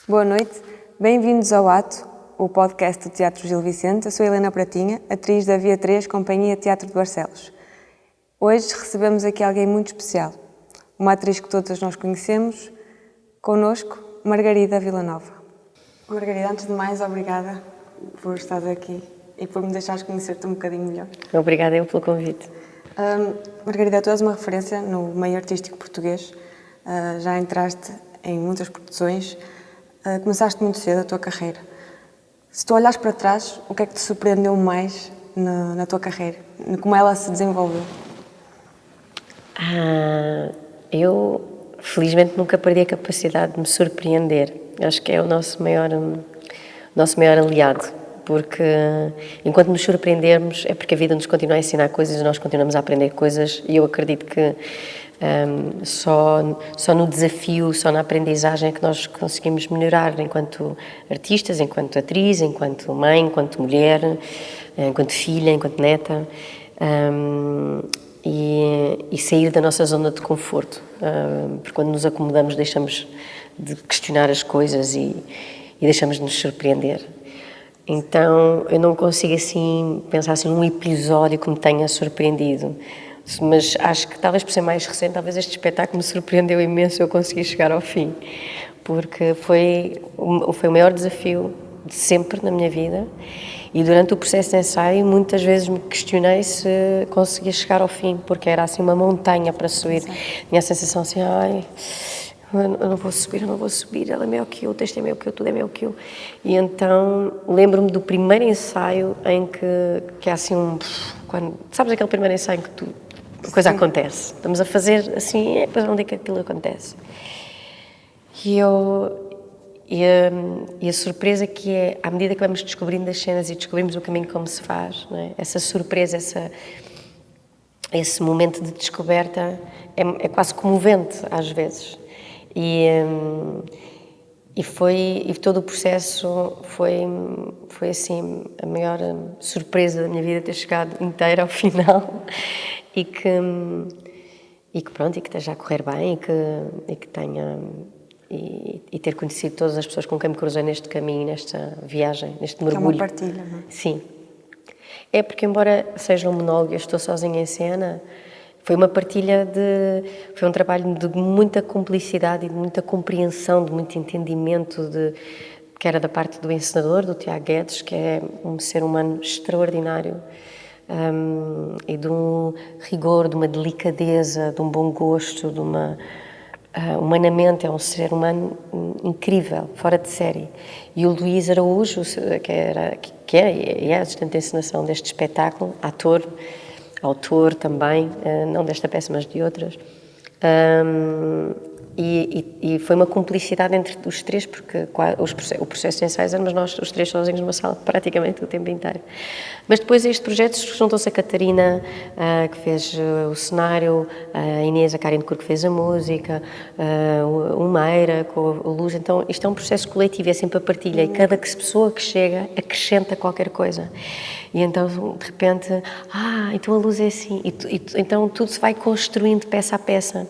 Boa noite, bem-vindos ao Ato, o podcast do Teatro Gil Vicente. Eu sou Helena Pratinha, atriz da Via 3, Companhia Teatro de Barcelos. Hoje recebemos aqui alguém muito especial, uma atriz que todas nós conhecemos, connosco, Margarida Villanova. Margarida, antes de mais, obrigada por estar aqui e por me deixares conhecer-te um bocadinho melhor. Obrigada eu pelo convite. Margarida, tu és uma referência no meio artístico português, já entraste em muitas produções. Começaste muito cedo a tua carreira. Se tu olhares para trás, o que é que te surpreendeu mais na tua carreira? Como ela se desenvolveu? Eu, felizmente, nunca perdi a capacidade de me surpreender. Acho que é o nosso maior aliado, porque enquanto nos surpreendermos é porque a vida nos continua a ensinar coisas e nós continuamos a aprender coisas, e eu acredito que só no desafio, só na aprendizagem é que nós conseguimos melhorar enquanto artistas, enquanto atriz, enquanto mãe, enquanto mulher, enquanto filha, enquanto neta, e sair da nossa zona de conforto, porque quando nos acomodamos deixamos de questionar as coisas e deixamos de nos surpreender. Então eu não consigo assim pensar assim num episódio que me tenha surpreendido. Mas acho que talvez por ser mais recente, talvez este espetáculo me surpreendeu imenso eu consegui chegar ao fim, porque foi o maior desafio de sempre na minha vida, e durante o processo de ensaio muitas vezes me questionei se conseguia chegar ao fim, porque era assim uma montanha para subir. Tinha a sensação assim, eu não vou subir, ela é maior que eu, o texto é maior que eu, tudo é maior que eu. E então lembro-me do primeiro ensaio em que é assim sabes aquele primeiro ensaio em que a coisa acontece, estamos a fazer assim, depois onde é que aquilo acontece? E a surpresa que é, à medida que vamos descobrindo as cenas e descobrimos o caminho como se faz, não é? Essa surpresa, esse momento de descoberta é quase comovente às vezes. E todo o processo foi assim a maior surpresa da minha vida, ter chegado inteira ao final e que esteja a correr bem e que tenha e ter conhecido todas as pessoas com quem me cruzei neste caminho, nesta viagem, neste mergulho. Que é uma partilha, não é? Sim. É porque, embora seja um monólogo e eu estou sozinha em cena, foi uma partilha foi um trabalho de muita cumplicidade e de muita compreensão, de muito entendimento, que era da parte do encenador, do Tiago Guedes, que é um ser humano extraordinário, e de um rigor, de uma delicadeza, de um bom gosto, humanamente é um ser humano incrível, fora de série. E o Luís Araújo, que é assistente de encenação deste espetáculo, autor também, não desta peça, mas de outras. E foi uma cumplicidade entre os três, porque o processo de ensaios éramos nós, os três sozinhos numa sala, praticamente o tempo inteiro. Mas depois a este projeto juntou-se a Catarina, que fez o cenário, a Inês, a Karen de Cor, que fez a música, o Meira, com o Luz. Então isto é um processo coletivo, é sempre a partilha, e cada pessoa que chega acrescenta qualquer coisa. E então, de repente, então a luz é assim, então tudo se vai construindo peça a peça.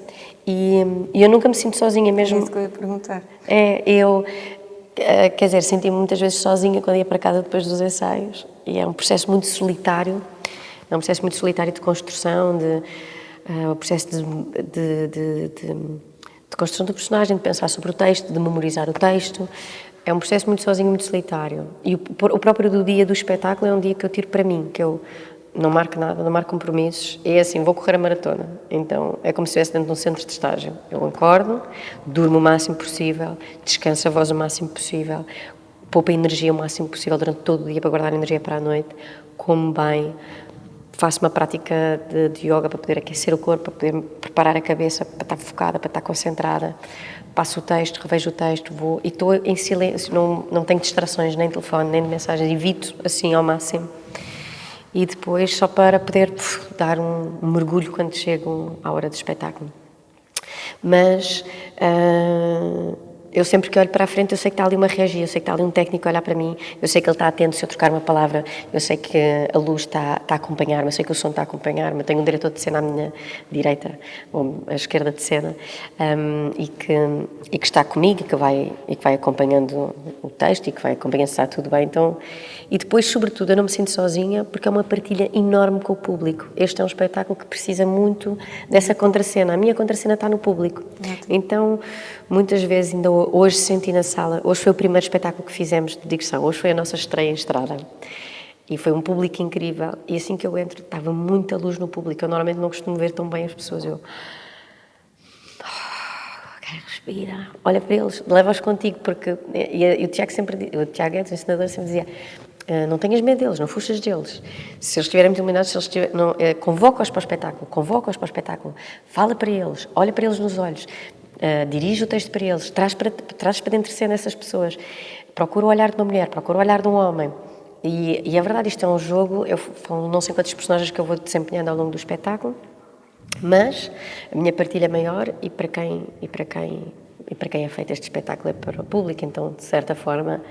E eu nunca me sinto sozinha mesmo. É isso que eu ia perguntar. Quer dizer, senti-me muitas vezes sozinha quando ia para casa depois dos ensaios, e é um processo muito solitário, de construção, o processo de construção do personagem, de pensar sobre o texto, de memorizar o texto. É um processo muito sozinho, muito solitário. E o próprio do dia do espetáculo é um dia que eu tiro para mim, que eu não marco nada, não marco compromissos. É assim, vou correr a maratona. Então, é como se estivesse dentro de um centro de estágio. Eu acordo, durmo o máximo possível, descanso a voz o máximo possível, poupo a energia o máximo possível durante todo o dia para guardar energia para a noite, como bem, faço uma prática de yoga para poder aquecer o corpo, para poder preparar a cabeça, para estar focada, para estar concentrada. Passo o texto, revejo o texto, vou e estou em silêncio, não tenho distrações, nem telefone, nem de mensagens, evito assim ao máximo. E depois só para poder dar um mergulho quando chego à hora do espetáculo. Mas eu sempre que olho para a frente, eu sei que está ali uma regia, eu sei que está ali um técnico a olhar para mim, eu sei que ele está atento se eu trocar uma palavra, eu sei que a luz está a acompanhar-me, eu sei que o som está a acompanhar-me, eu tenho um diretor de cena à minha direita, ou à esquerda de cena, e que está comigo e que vai acompanhando o texto e que vai acompanhando se está tudo bem. Então, e depois, sobretudo, eu não me sinto sozinha porque é uma partilha enorme com o público. Este é um espetáculo que precisa muito dessa contracena. A minha contracena está no público. Então, muitas vezes, ainda hoje senti na sala, hoje foi o primeiro espetáculo que fizemos de digressão, hoje foi a nossa estreia em estrada. E foi um público incrível. E assim que eu entro, estava muita luz no público. Eu normalmente não costumo ver tão bem as pessoas. Respira, olha para eles, leva-os contigo, porque e o Tiago o Tiago Guedes, o ensinador, sempre dizia: não tenhas medo deles, não fujas deles. Se eles estiverem muito iluminados, convoca-os para o espetáculo, fala para eles, olha para eles nos olhos, dirige o texto para eles, traz para dentro de cena essas pessoas, procura o olhar de uma mulher, procura o olhar de um homem. E é verdade, isto é um jogo, são não sei quantos personagens que eu vou desempenhando ao longo do espetáculo, mas a minha partilha maior e para quem é feito este espetáculo é para o público, então de certa forma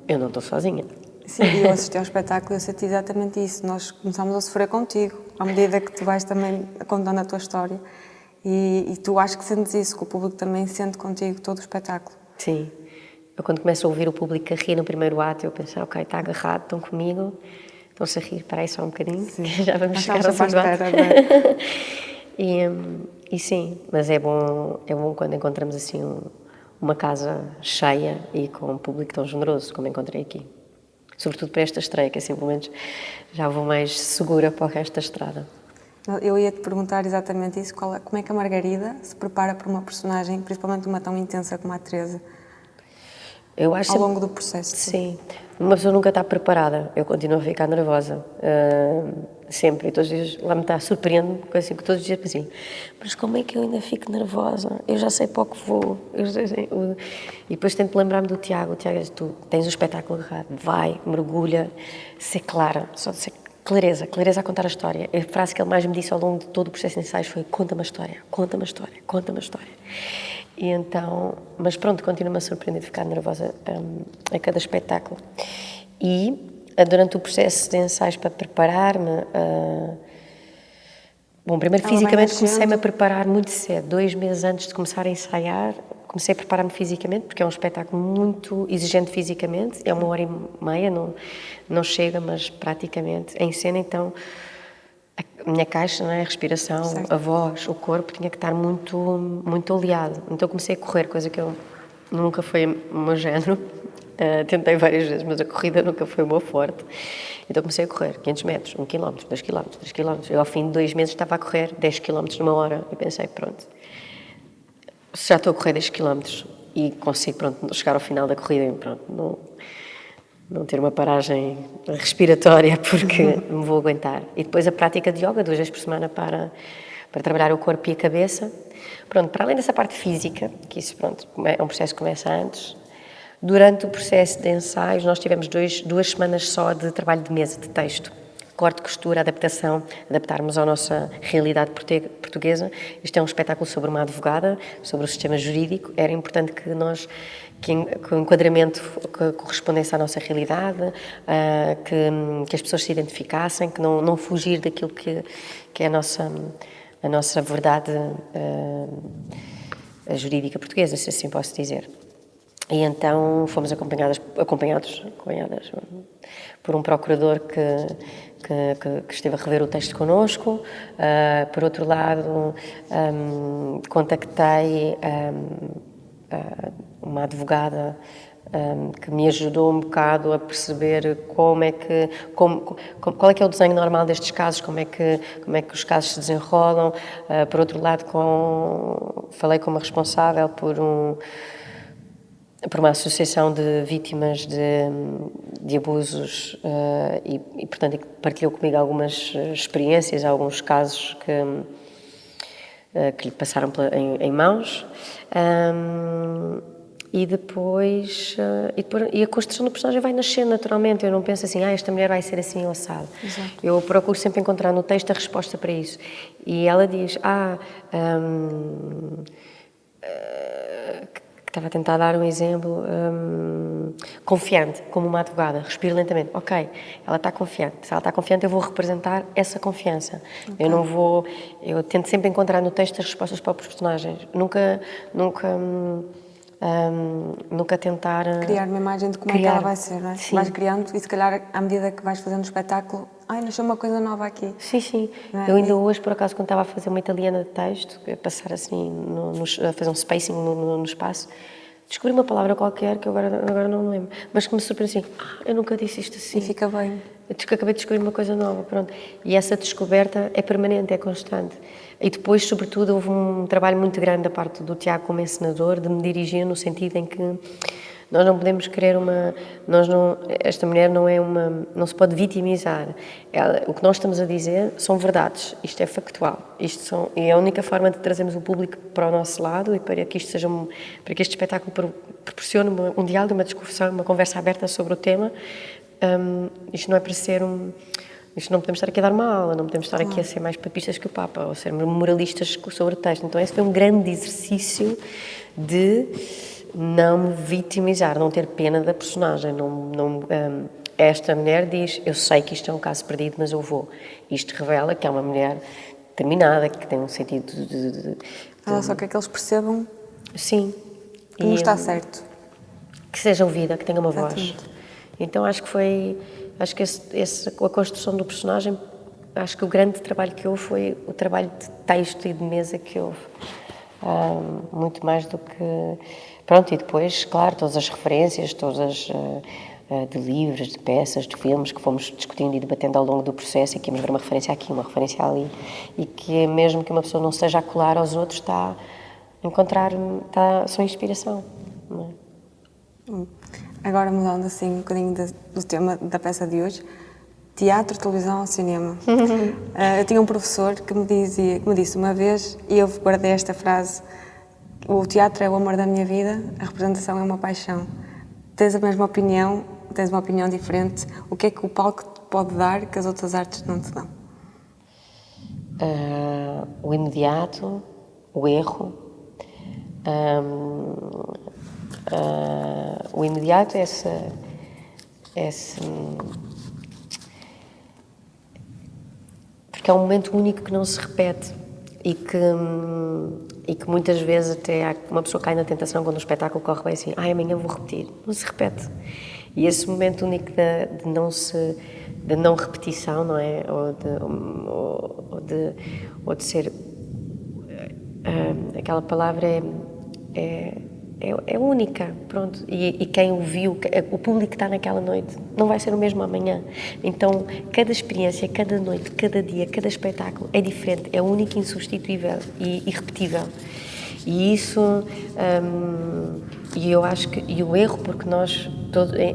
eu não estou sozinha. Sim, eu assisti ao espetáculo e eu senti exatamente isso. Nós começámos a sofrer contigo, à medida que tu vais também contando a tua história. E tu acho que sentes isso, que o público também sente contigo todo o espetáculo. Sim. Eu quando começo a ouvir o público a rir no primeiro ato, eu penso, ok, está agarrado, estão comigo, estão-se a rir, para aí só um bocadinho, que já vamos chegar ao segundo ato. E sim, mas é bom quando encontramos assim uma casa cheia e com um público tão generoso como encontrei aqui. Sobretudo para esta estreia, que é simplesmente já vou mais segura para o resto da estrada. Eu ia-te perguntar exatamente isso, como é que a Margarida se prepara para uma personagem, principalmente uma tão intensa como a Teresa, eu acho ao longo do processo? Sim, uma pessoa nunca está preparada, eu continuo a ficar nervosa, sempre, e todos os dias lá me está, surpreende-me, assim, que todos os dias penso assim, mas como é que eu ainda fico nervosa? Eu já sei para o que vou, e depois tento lembrar-me do Tiago, diz, tu tens o espetáculo agarrado, vai, mergulha, ser clara, só de ser clareza a contar a história. A frase que ele mais me disse ao longo de todo o processo de ensaios foi: conta-me a história, conta-me a história, conta-me a história. E então, mas pronto, continuo-me a surpreender de ficar nervosa a cada espetáculo. E durante o processo de ensaios para preparar-me, bom, primeiro fisicamente comecei-me a preparar muito cedo, 2 meses antes de começar a ensaiar, comecei a preparar-me fisicamente, porque é um espetáculo muito exigente fisicamente, é 1h30, não chega, mas praticamente em cena, então a minha caixa, não é? A respiração, certo, a voz, o corpo tinha que estar muito, muito oleado. Então comecei a correr, coisa que eu nunca foi o meu género. Tentei várias vezes, mas a corrida nunca foi o meu forte. Então comecei a correr 500 metros, 1 km, 2 km, 3 km. Eu ao fim de 2 meses estava a correr 10 km numa hora e pensei, pronto, se já estou a correr 10 km e consigo, pronto, chegar ao final da corrida, pronto, não ter uma paragem respiratória, porque me vou aguentar. E depois a prática de yoga, 2 vezes por semana para trabalhar o corpo e a cabeça. Pronto, para além dessa parte física, que isso, pronto, é um processo que começa antes, durante o processo de ensaios nós tivemos 2 semanas só de trabalho de mesa, de texto. Corte, costura, adaptação, adaptarmos à nossa realidade portuguesa. Isto é um espetáculo sobre uma advogada, sobre o sistema jurídico. Era importante que o enquadramento correspondesse à nossa realidade, que as pessoas se identificassem, que não fugir daquilo que é a nossa verdade jurídica portuguesa, se assim posso dizer. E então fomos acompanhadas por um procurador que esteve a rever o texto connosco. Por outro lado, contactei uma advogada que me ajudou um bocado a perceber qual é que é o desenho normal destes casos, como é que os casos se desenrolam. Por outro lado, falei com uma responsável por uma associação de vítimas de abusos e, portanto, partilhou comigo algumas experiências, alguns casos que lhe passaram em mãos. E depois a construção do personagem vai nascer naturalmente. Eu não penso assim, esta mulher vai ser assim ou assado. Exato. Eu procuro sempre encontrar no texto a resposta para isso. E ela diz, que estava a tentar dar um exemplo, confiante, como uma advogada, respiro lentamente, ok, ela está confiante, se ela está confiante eu vou representar essa confiança, Okay. Eu tento sempre encontrar no texto as respostas para os personagens, nunca tentar... Criar uma imagem de como é que ela vai ser, não é? Sim. Vais criando e se calhar à medida que vais fazendo o espetáculo, nasceu uma coisa nova aqui. Sim. É? Eu ainda hoje, por acaso, quando estava a fazer uma italiana de texto, a passar assim, a fazer um spacing no espaço, descobri uma palavra qualquer que eu agora não me lembro, mas que me surpreendeu assim, eu nunca disse isto assim. E fica bem. Acabei de descobrir uma coisa nova, pronto. E essa descoberta é permanente, é constante. E depois, sobretudo, houve um trabalho muito grande da parte do Tiago como encenador, de me dirigir no sentido em que nós não podemos querer esta mulher não se pode vitimizar. O que nós estamos a dizer são verdades, isto é factual. E é a única forma de trazermos o público para o nosso lado e para que para que este espetáculo proporcione um diálogo, uma discussão, uma conversa aberta sobre o tema. Isto não é para ser isto não podemos estar aqui a dar uma aula, não podemos estar aqui a ser mais papistas que o Papa, ou ser moralistas sobre o texto. Então esse foi um grande exercício de não me vitimizar, não ter pena da personagem. Esta mulher diz, eu sei que isto é um caso perdido, mas eu vou. Isto revela que é uma mulher determinada, que tem um sentido Ela só quer que eles percebam sim, que não está certo. Que seja ouvida, que tenha uma Exatamente. voz. Então acho que a construção do personagem, acho que o grande trabalho que houve foi o trabalho de texto e de mesa que houve. Muito mais do que... Pronto, e depois, claro, todas as referências, de livros, de peças, de filmes que fomos discutindo e debatendo ao longo do processo, e que íamos ver uma referência aqui, uma referência ali, e que mesmo que uma pessoa não esteja a colar aos outros, está a encontrar sua inspiração. Não é? Agora mudando assim um bocadinho do tema da peça de hoje, teatro, televisão ou cinema. Eu tinha um professor que me disse uma vez, e eu guardei esta frase: o teatro é o amor da minha vida, a representação é uma paixão. Tens a mesma opinião, tens uma opinião diferente? O que é que o palco te pode dar que as outras artes não te dão? O imediato, o erro. O imediato é porque é um momento único que não se repete e que muitas vezes até uma pessoa cai na tentação quando o espetáculo corre bem assim, amanhã vou repetir, não se repete. E esse momento único de não repetição, não é? Ou de ser... aquela palavra é única, pronto. E quem o viu, o público que está naquela noite, não vai ser o mesmo amanhã. Então, cada experiência, cada noite, cada dia, cada espetáculo é diferente, é único, insubstituível e irrepetível. E isso, e eu acho que, e o erro, porque nós,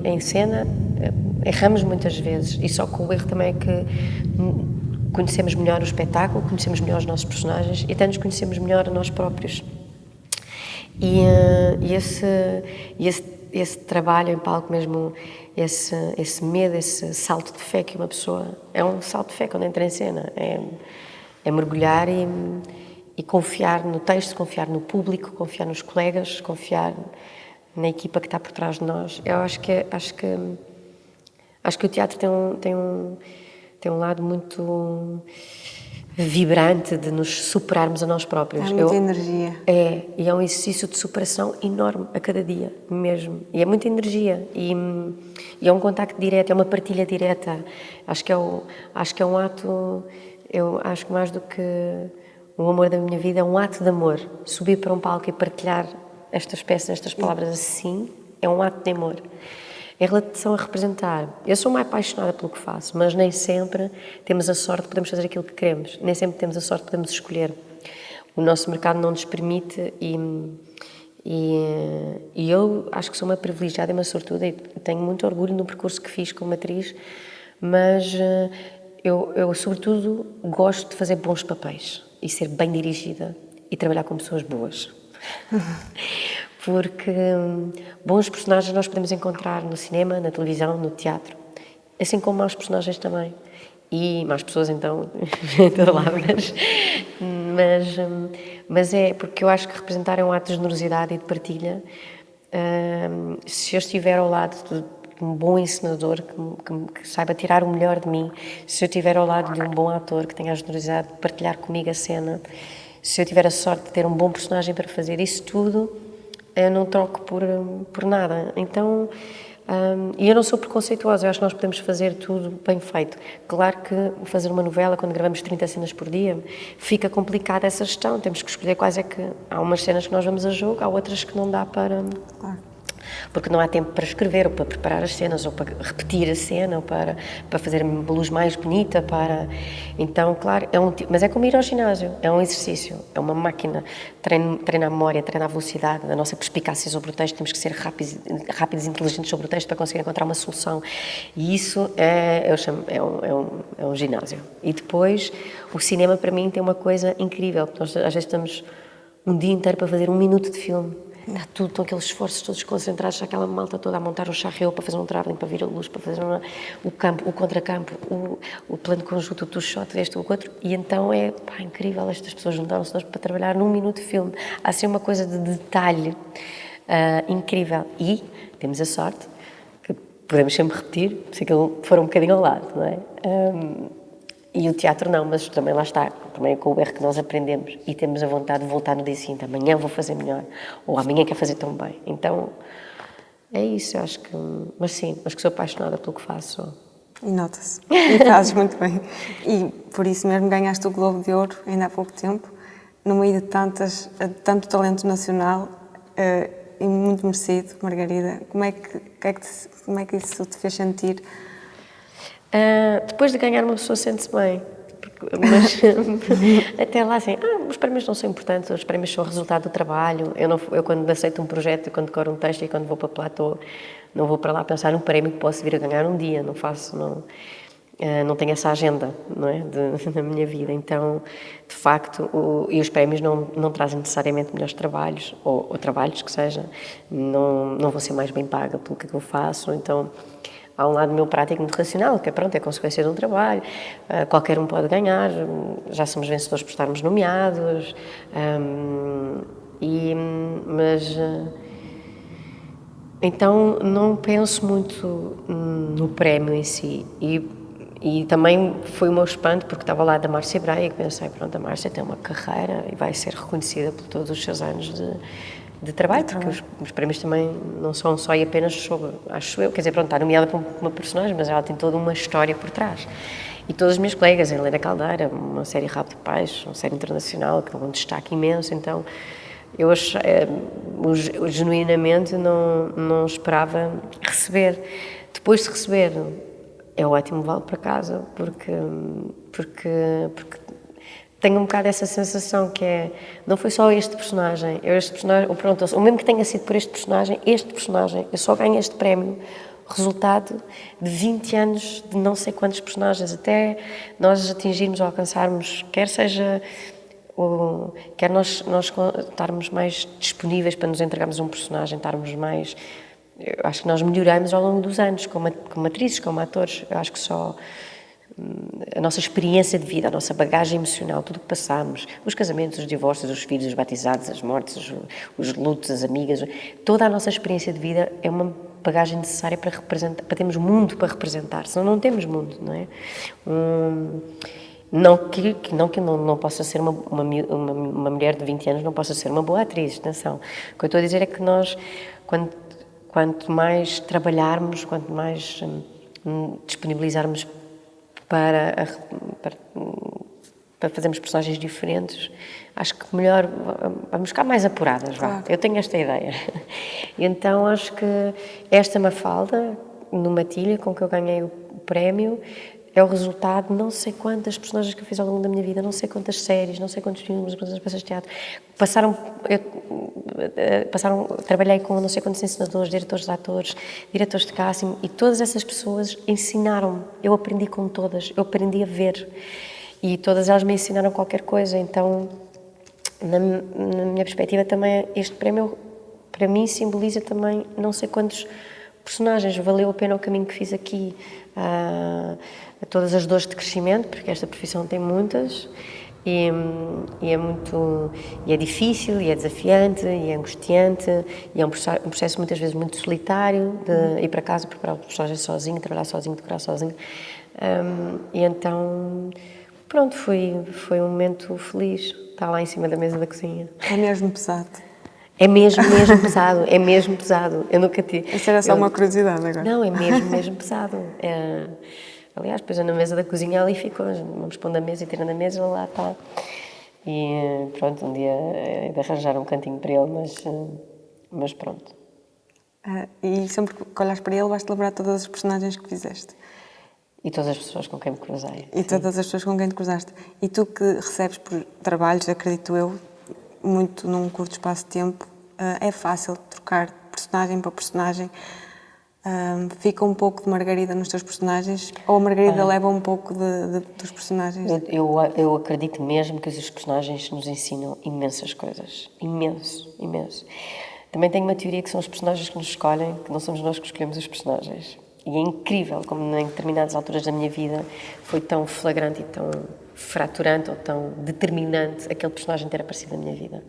em cena, erramos muitas vezes, e só com o erro também é que conhecemos melhor o espetáculo, conhecemos melhor os nossos personagens e até nos conhecemos melhor a nós próprios. E esse trabalho em palco mesmo, esse medo, esse salto de fé que uma pessoa... É um salto de fé quando entra em cena. É mergulhar e confiar no texto, confiar no público, confiar nos colegas, confiar na equipa que está por trás de nós. Eu acho que o teatro tem um lado muito vibrante de nos superarmos a nós próprios. É muita energia. E é um exercício de superação enorme a cada dia, mesmo. E é muita energia. E é um contacto direto, é uma partilha direta. Acho que é um ato... Eu acho que mais do que o amor da minha vida, é um ato de amor. Subir para um palco e partilhar estas peças, estas palavras assim, é um ato de amor. Em relação a representar, eu sou uma apaixonada pelo que faço, mas nem sempre temos a sorte de podermos fazer aquilo que queremos, nem sempre temos a sorte de podermos escolher. O nosso mercado não nos permite e eu acho que sou uma privilegiada e uma sortuda e tenho muito orgulho no percurso que fiz como atriz, mas eu sobretudo gosto de fazer bons papéis e ser bem dirigida e trabalhar com pessoas boas. Porque bons personagens nós podemos encontrar no cinema, na televisão, no teatro, assim como maus personagens também. E más pessoas, então, em todo lado, mas é porque eu acho que representar é um ato de generosidade e de partilha. Se eu estiver ao lado de um bom encenador que saiba tirar o melhor de mim, se eu estiver ao lado de um bom ator que tenha a generosidade de partilhar comigo a cena, se eu tiver a sorte de ter um bom personagem para fazer isso tudo, eu não troco por nada. Então, e eu não sou preconceituosa, eu acho que nós podemos fazer tudo bem feito. Claro que fazer uma novela, quando gravamos 30 cenas por dia, fica complicada essa gestão, temos que escolher quais é que... Há umas cenas que nós vamos a jogo, há outras que não dá para... Claro. Porque não há tempo para escrever, ou para preparar as cenas, ou para repetir a cena, ou para fazer uma luz mais bonita, Então, claro, mas é como ir ao ginásio, é um exercício, é uma máquina, treina a memória, treina a velocidade, a nossa perspicácia sobre o texto, temos que ser rápidos e inteligentes sobre o texto para conseguir encontrar uma solução. E isso é um ginásio. E depois, o cinema para mim tem uma coisa incrível, porque nós às vezes estamos um dia inteiro para fazer 1 minuto de filme. Está tudo, estão aqueles esforços todos concentrados, aquela malta toda a montar um charreu para fazer um travelling, para vir a luz, para fazer o campo, o contracampo, o plano conjunto, o two-shot, este, o outro, e então é incrível, estas pessoas juntaram-se para trabalhar num minuto de filme. Há assim uma coisa de detalhe incrível. E temos a sorte que podemos sempre repetir, se aquilo for um bocadinho ao lado, não é? E o teatro não, mas também lá está, também é com o erro que nós aprendemos e temos a vontade de voltar no dia seguinte, amanhã vou fazer melhor, ou amanhã quero fazer tão bem. Então, é isso, eu acho que... Mas sim, acho que sou apaixonada pelo que faço. E nota-se, e fazes muito bem. E por isso mesmo ganhaste o Globo de Ouro ainda há pouco tempo, no meio de tanto talento nacional, e muito merecido, Margarida. Como é que isso te fez sentir? Depois de ganhar, uma pessoa sente-se bem, mas até lá assim, os prémios não são importantes, os prémios são o resultado do trabalho. Eu quando aceito um projeto, quando decoro um texto e quando vou para platô, não vou para lá pensar num prémio que posso vir a ganhar um dia, não tenho essa agenda, não é, na minha vida. Então, de facto, e os prémios não trazem necessariamente melhores trabalhos, ou trabalhos que seja, não vou ser mais bem paga pelo que eu faço, então... Há um lado meu prático muito racional, que é consequência de um trabalho, qualquer um pode ganhar, já somos vencedores por estarmos nomeados, então não penso muito no prémio em si, e também foi o meu espanto, porque estava lá da Márcia Braga e pensei, pronto, a Márcia tem uma carreira e vai ser reconhecida por todos os seus anos de trabalho, porque os prémios também não são só e apenas sobre, acho eu, quer dizer, pronto, está nomeada por uma personagem, mas ela tem toda uma história por trás. E todas as minhas colegas, a Helena Caldeira, uma série Rabo de Pais, uma série internacional, que é um destaque imenso, então eu genuinamente não esperava receber. Depois de receber, é ótimo, vale para casa, porque tenho um bocado essa sensação que não foi só este personagem, o mesmo que tenha sido por este personagem, eu só ganho este prémio, resultado de 20 anos de não sei quantos personagens, até nós atingirmos ou alcançarmos, quer nós estarmos mais disponíveis para nos entregarmos a um personagem, eu acho que nós melhoramos ao longo dos anos, como atrizes, como atores, eu acho que só... A nossa experiência de vida, a nossa bagagem emocional, tudo o que passamos, os casamentos, os divórcios, os filhos, os batizados, as mortes, os lutos, as amigas, toda a nossa experiência de vida é uma bagagem necessária para termos mundo para representar, senão não temos mundo, não é? Não que não possa ser uma mulher de 20 anos, não possa ser uma boa atriz, atenção. O que eu estou a dizer é que nós, quanto mais trabalharmos, quanto mais disponibilizarmos para fazermos personagens diferentes, acho que melhor vamos ficar mais apuradas, claro. Eu tenho esta ideia. E então acho que esta Mafalda, no Matilha, com que eu ganhei o prémio, é o resultado de não sei quantas personagens que eu fiz ao longo da minha vida, não sei quantas séries, não sei quantos filmes, quantas peças de teatro. Trabalhei com não sei quantos encenadores, diretores de atores, diretores de casting, e todas essas pessoas ensinaram-me. Eu aprendi com todas, eu aprendi a ver. E todas elas me ensinaram qualquer coisa. Então, na minha perspectiva também, este prémio, para mim, simboliza também não sei quantos personagens. Valeu a pena o caminho que fiz aqui, a todas as dores de crescimento, porque esta profissão tem muitas, E é muito, e é difícil, e é desafiante, e é angustiante, e é um processo muitas vezes muito solitário, de ir para casa, preparar o personagem sozinho, trabalhar sozinho, decorar sozinho. E então, pronto, foi um momento feliz, estar lá em cima da mesa da cozinha. É mesmo pesado. É mesmo pesado, é mesmo pesado. Eu nunca tive... Isso era só uma curiosidade agora. Não, é mesmo pesado. Aliás, depois eu na mesa da cozinha ali ficou, vamos pondo a mesa e tirando a mesa, ele lá está. E pronto, um dia é de arranjar um cantinho para ele, mas pronto. E sempre que olhas para ele, vais-te lembrar todas as personagens que fizeste. E todas as pessoas com quem me cruzei. E todas as pessoas com quem te cruzaste. E tu que recebes por trabalhos, acredito eu, muito num curto espaço de tempo, é fácil trocar de personagem para personagem. Fica um pouco de Margarida nos teus personagens ou a Margarida leva um pouco dos personagens? Eu acredito mesmo que os personagens nos ensinam imensas coisas. Imenso. Também tenho uma teoria que são os personagens que nos escolhem, que não somos nós que escolhemos os personagens. E é incrível como em determinadas alturas da minha vida foi tão flagrante e tão fraturante ou tão determinante aquele personagem ter aparecido na minha vida.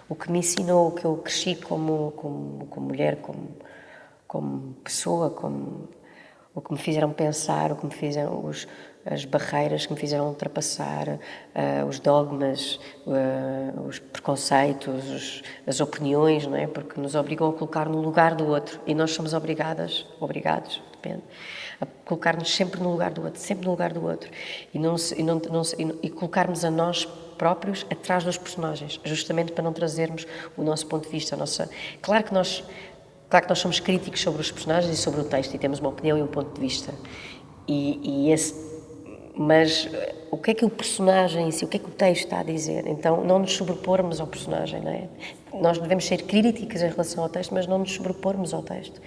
O que me ensinou, o que eu cresci como mulher, como pessoa, o que me fizeram pensar, o que me fizeram as barreiras que me fizeram ultrapassar, os dogmas, os preconceitos, as opiniões, não é? Porque nos obrigam a colocar no lugar do outro e nós somos obrigados, depende, a colocar-nos sempre no lugar do outro e colocarmos a nós próprios atrás dos personagens, justamente para não trazermos o nosso ponto de vista, Claro que nós somos críticos sobre os personagens e sobre o texto e temos uma opinião e um ponto de vista. Mas o que é que o personagem em si, o que é que o texto está a dizer? Então, não nos sobrepormos ao personagem, não é? Nós devemos ser críticas em relação ao texto, mas não nos sobrepormos ao texto.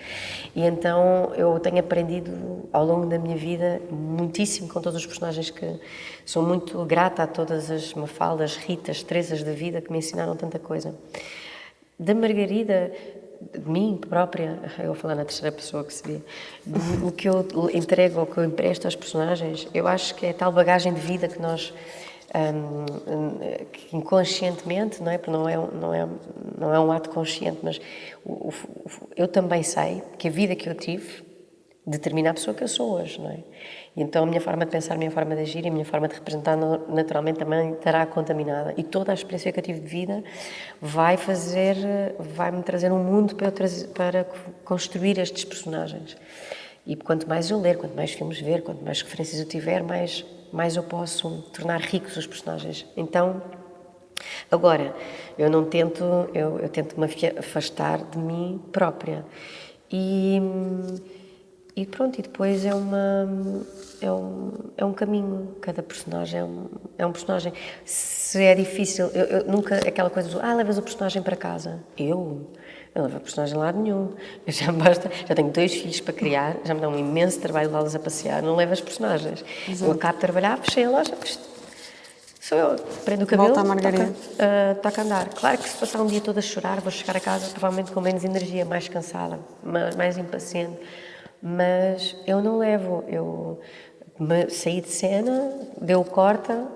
E então, eu tenho aprendido ao longo da minha vida muitíssimo com todos os personagens que sou muito grata a todas as Mafaldas, Ritas, Teresas da vida que me ensinaram tanta coisa. Da Margarida, de mim própria, eu vou falar na terceira pessoa que seria, o que eu entrego, o que eu empresto aos personagens, eu acho que é a tal bagagem de vida que nós, que inconscientemente, não é? Porque não é um ato consciente, mas eu também sei que a vida que eu tive determina a pessoa que eu sou hoje, não é? E então a minha forma de pensar, a minha forma de agir e a minha forma de representar naturalmente também estará contaminada. E toda a experiência que eu tive de vida vai-me trazer um mundo para construir estes personagens. E quanto mais eu ler, quanto mais filmes ver, quanto mais referências eu tiver, mais eu posso tornar ricos os personagens. Então, agora, eu tento me afastar de mim própria. E pronto, e depois é um caminho, cada personagem é um personagem. Se é difícil, eu nunca, aquela coisa do, levas o personagem para casa. Eu não levo o personagem a lado nenhum. Já tenho 2 filhos para criar, já me dá um imenso trabalho levá-los a passear, não levo as personagens. Exato. Eu acabo de trabalhar, fechei a loja, sou eu, prendo o cabelo, volta a Margarida. Toca a andar. Claro que se passar um dia todo a chorar, vou chegar a casa provavelmente com menos energia, mais cansada, mais impaciente. Mas eu não levo, eu saí de cena, deu corta,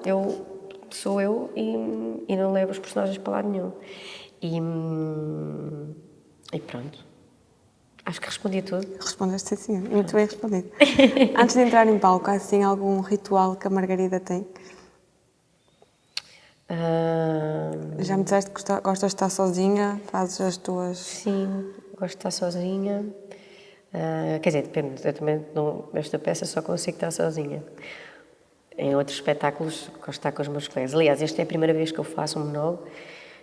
sou eu e não levo os personagens para lado nenhum. E pronto. Acho que respondi a tudo. Respondeste sim, muito bem respondido. Antes de entrar em palco, há assim algum ritual que a Margarida tem? Já me disseste que gostas de estar sozinha, fazes as tuas... Sim, gosto de estar sozinha. Quer dizer, depende, eu também nesta peça só consigo estar sozinha. Em outros espetáculos gosto de estar com os meus colegas. Aliás, esta é a primeira vez que eu faço um monólogo,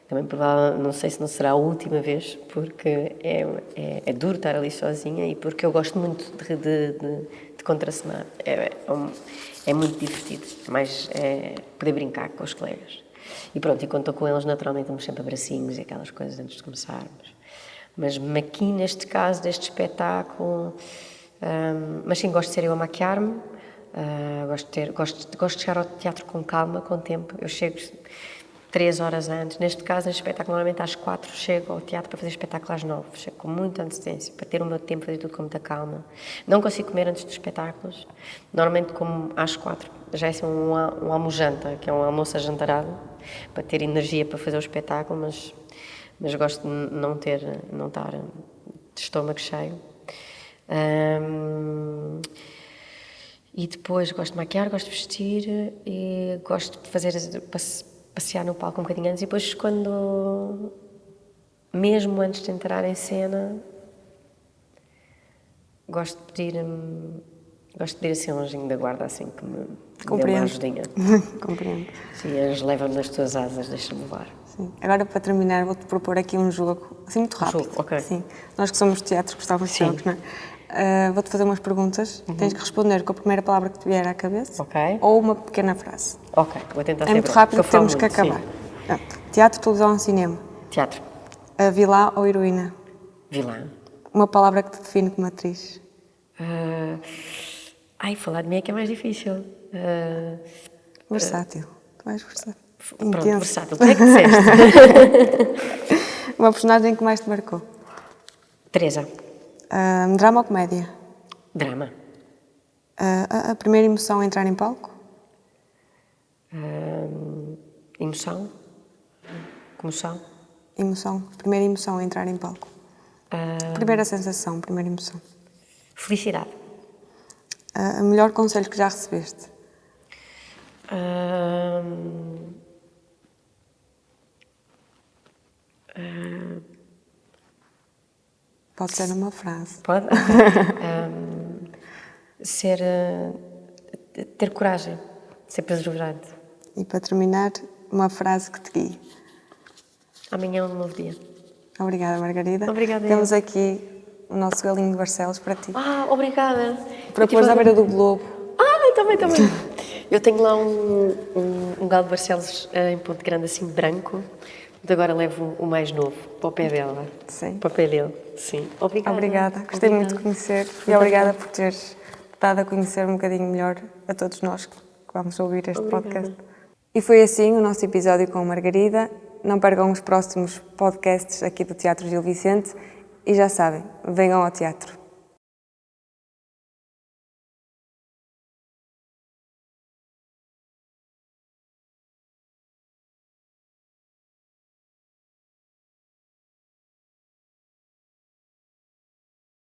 também provavelmente, não sei se não será a última vez, porque é duro estar ali sozinha e porque eu gosto muito de contracenar. É muito divertido, mas poder brincar com os colegas. E pronto, e quando estou com eles, naturalmente, damos sempre abracinhos e aquelas coisas antes de começarmos. Mas aqui, neste caso, deste espetáculo, mas sim, gosto de ser eu a maquiar-me, gosto de chegar ao teatro com calma, com tempo. Eu chego 3 horas antes. Neste caso, neste espetáculo, normalmente às 4 chego ao teatro para fazer espetáculo às 9. Chego com muita antecedência, para ter o meu tempo, fazer tudo com muita calma. Não consigo comer antes dos espetáculos. Normalmente como às 4. já é assim um almojanta, que é um almoço ajantarado, para ter energia para fazer o espetáculo, mas gosto de não estar de estômago cheio. E depois gosto de maquiar, gosto de vestir e gosto de passear no palco um bocadinho antes. E depois, mesmo antes de entrar em cena, gosto de pedir assim um anjinho da guarda, assim, que me dê uma ajudinha. Compreendo. Sim, eles levam-me nas tuas asas, deixa-me levar. Sim. Agora, para terminar, vou-te propor aqui um jogo, assim, muito rápido. Jogo, ok. Sim. Nós que somos de teatro gostávamos de jogos, não é? Vou-te fazer umas perguntas. Tens que responder com a primeira palavra que te vier à cabeça. Ok. Ou uma pequena frase. Ok, vou tentar ser É muito breve, rápido, porque eu falo temos que muito, acabar. sim. Teatro, televisão, cinema. Teatro. Vilã ou heroína? Vilã. Uma palavra que te define como atriz. Falar de mim é que é mais difícil. Versátil. Tu vais versátil. Pronto, Intenso. versátil. Tu é que disseste? Uma personagem que mais te marcou. Teresa. Drama ou comédia? Drama. A primeira emoção a entrar em palco? Emoção. Comoção. Emoção. Primeira emoção a entrar em palco. Primeira sensação, primeira emoção. Felicidade. O melhor conselho que já recebeste? Pode ser numa frase. Pode? Ter coragem. Ser perseverante. E para terminar, uma frase que te guie. Amanhã é um novo dia. Obrigada, Margarida. Obrigada. Temos aqui o nosso galinho de Barcelos para ti. Obrigada. Para pôr à beira do Globo. Também. Eu tenho lá um galo de Barcelos em Ponte Grande, assim, branco. Mas agora levo o mais novo, para o pé dela. Sim. Para o pé dele, sim. Obrigada. Gostei muito de conhecer e obrigada por teres dado a conhecer um bocadinho melhor a todos nós que vamos ouvir este podcast. E foi assim o nosso episódio com a Margarida. Não percam os próximos podcasts aqui do Teatro Gil Vicente e já sabem, venham ao teatro.